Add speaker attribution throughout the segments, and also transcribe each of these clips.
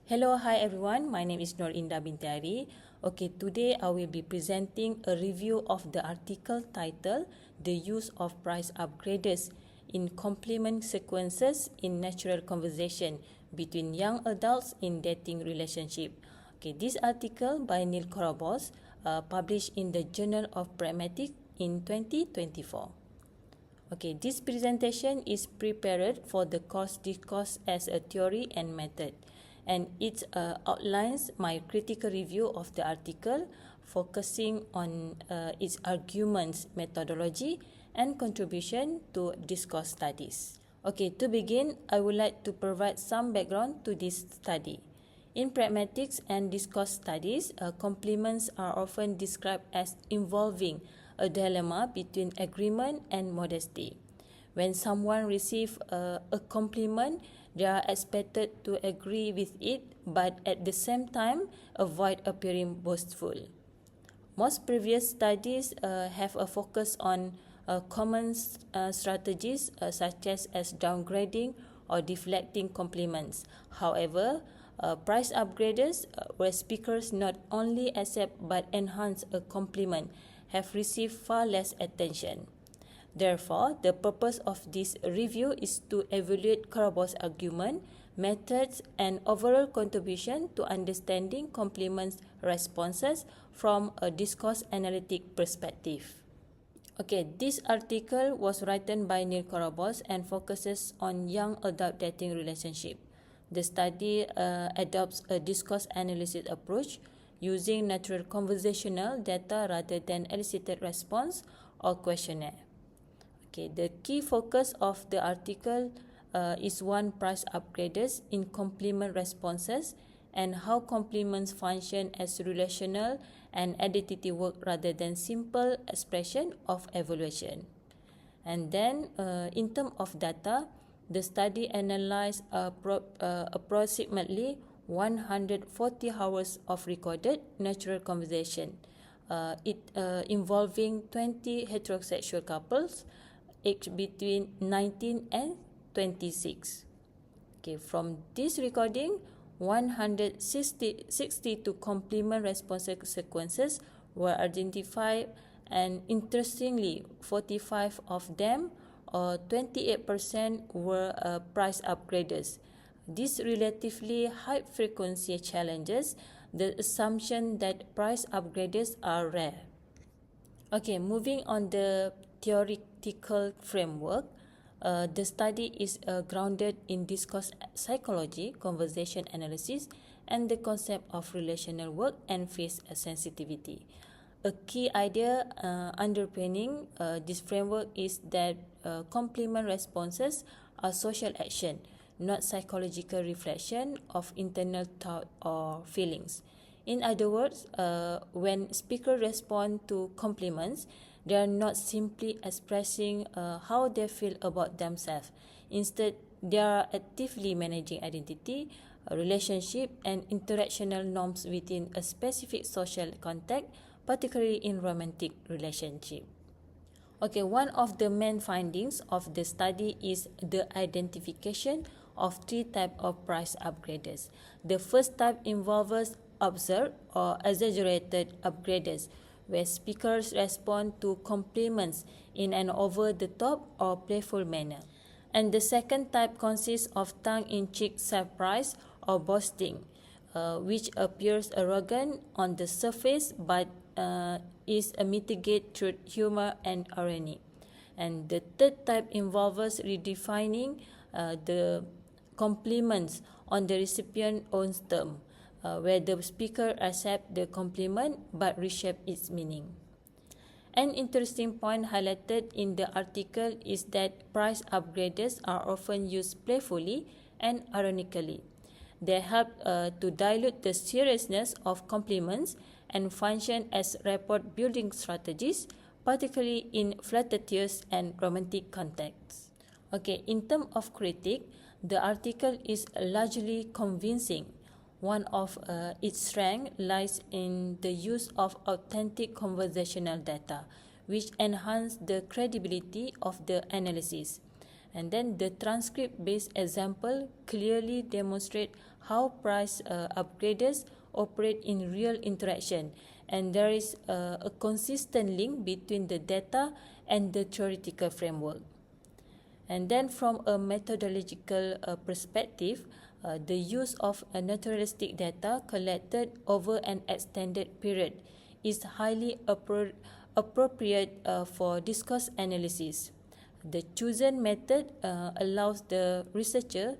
Speaker 1: Hello, hi everyone. My name is Nur Indah binti Ari. Okay, today I will be presenting a review of the article titled The Use of Price Upgraders in Complement Sequences in Natural Conversation Between Young Adults in Dating Relationship. Okay, this article by Neil Korobos published in the Journal of Pragmatics in 2024. Okay, this presentation is prepared for the course Discourse as a Theory and Method, and it outlines my critical review of the article, focusing on its arguments, methodology, and contribution to discourse studies. Okay, to begin, I would like to provide some background to this study. In pragmatics and discourse studies, complements are often described as involving a dilemma between agreement and modesty. When someone receives a compliment, they are expected to agree with it, but at the same time avoid appearing boastful. Most previous studies have a focus on common strategies such as downgrading or deflecting compliments. However, price upgraders, where speakers not only accept but enhance a compliment, have received far less attention. Therefore, the purpose of this review is to evaluate Korobos' argument, methods, and overall contribution to understanding compliments responses from a discourse analytic perspective. Okay, this article was written by Neil Korobos and focuses on young adult dating relationship. The study adopts a discourse analysis approach using natural conversational data rather than elicited response or questionnaire. Okay, the key focus of the article is one, price upgraders in complement responses and how complements function as relational and identity work rather than simple expression of evaluation. And then, in terms of data, the study analyzed approximately 140 hours of recorded natural conversation, involving 20 heterosexual couples aged between 19 and 26. Okay, from this recording, 162 complement response sequences were identified, and interestingly, 45 of them, or 28%, were price upgraders. This relatively high frequency challenges the assumption that price upgraders are rare. Okay, moving on the theoretical framework, the study is grounded in discourse psychology, conversation analysis, and the concept of relational work and face sensitivity. A key idea underpinning this framework is that complement responses are social action, not psychological reflection of internal thought or feelings. In other words, when speakers respond to compliments, they are not simply expressing how they feel about themselves. Instead, they are actively managing identity, relationship, and interactional norms within a specific social context, particularly in romantic relationship. Okay, one of the main findings of the study is the identification of three types of price upgraders. The first type involves absurd or exaggerated upgraders, where speakers respond to compliments in an over-the-top or playful manner. And the second type consists of tongue-in-cheek surprise or boasting, which appears arrogant on the surface but is mitigated through humor and irony. And the third type involves redefining the compliments on the recipient's own term, where the speaker accepts the compliment but reshape its meaning. An interesting point highlighted in the article is that price upgraders are often used playfully and ironically. They help to dilute the seriousness of compliments and function as rapport-building strategies, particularly in flirtatious and romantic contexts. Okay, in terms of critique, the article is largely convincing. One of its strengths lies in the use of authentic conversational data, which enhance the credibility of the analysis. And then the transcript-based example clearly demonstrate how price upgraders operate in real interaction, and there is a consistent link between the data and the theoretical framework. And then from a methodological perspective, the use of naturalistic data collected over an extended period is highly appropriate for discourse analysis. The chosen method allows the researcher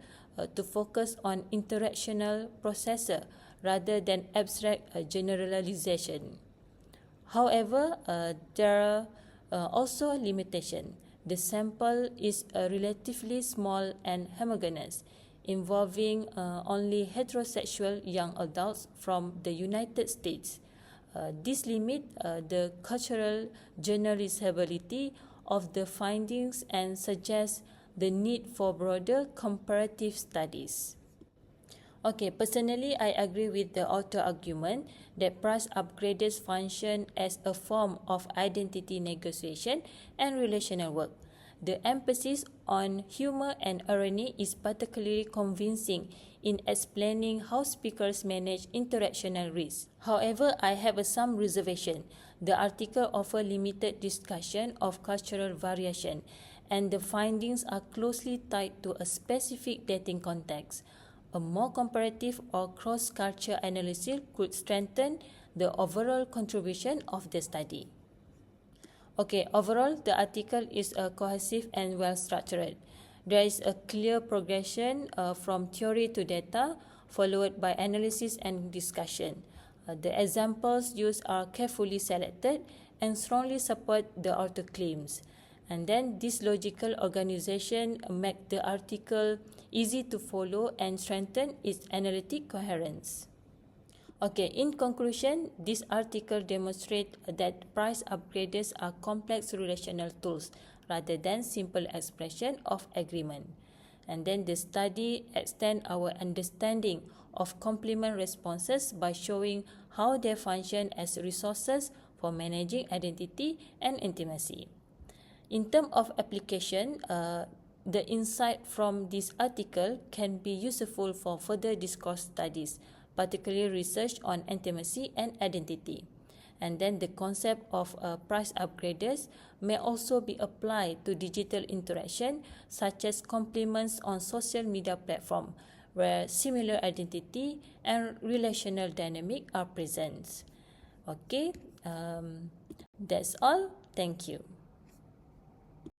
Speaker 1: to focus on interactional processor rather than abstract generalization. However, there are also limitations. The sample is relatively small and homogeneous, involving only heterosexual young adults from the United States. This limits the cultural generalizability of the findings and suggests the need for broader comparative studies. Okay, personally, I agree with the author argument that price upgraders function as a form of identity negotiation and relational work. The emphasis on humor and irony is particularly convincing in explaining how speakers manage interactional risks. However, I have some reservation. The article offers limited discussion of cultural variation, and the findings are closely tied to a specific dating context. A more comparative or cross-culture analysis could strengthen the overall contribution of the study. Okay, overall, the article is cohesive and well-structured. There is a clear progression from theory to data, followed by analysis and discussion. The examples used are carefully selected and strongly support the author claims. And then this logical organization make the article easy to follow and strengthen its analytic coherence. Okay, in conclusion, this article demonstrates that price upgraders are complex relational tools rather than simple expression of agreement. And then the study extends our understanding of complement responses by showing how they function as resources for managing identity and intimacy. In terms of application, the insight from this article can be useful for further discourse studies, particularly research on intimacy and identity. And then the concept of price upgraders may also be applied to digital interaction, such as complements on social media platform, where similar identity and relational dynamic are present. Okay, that's all. Thank you.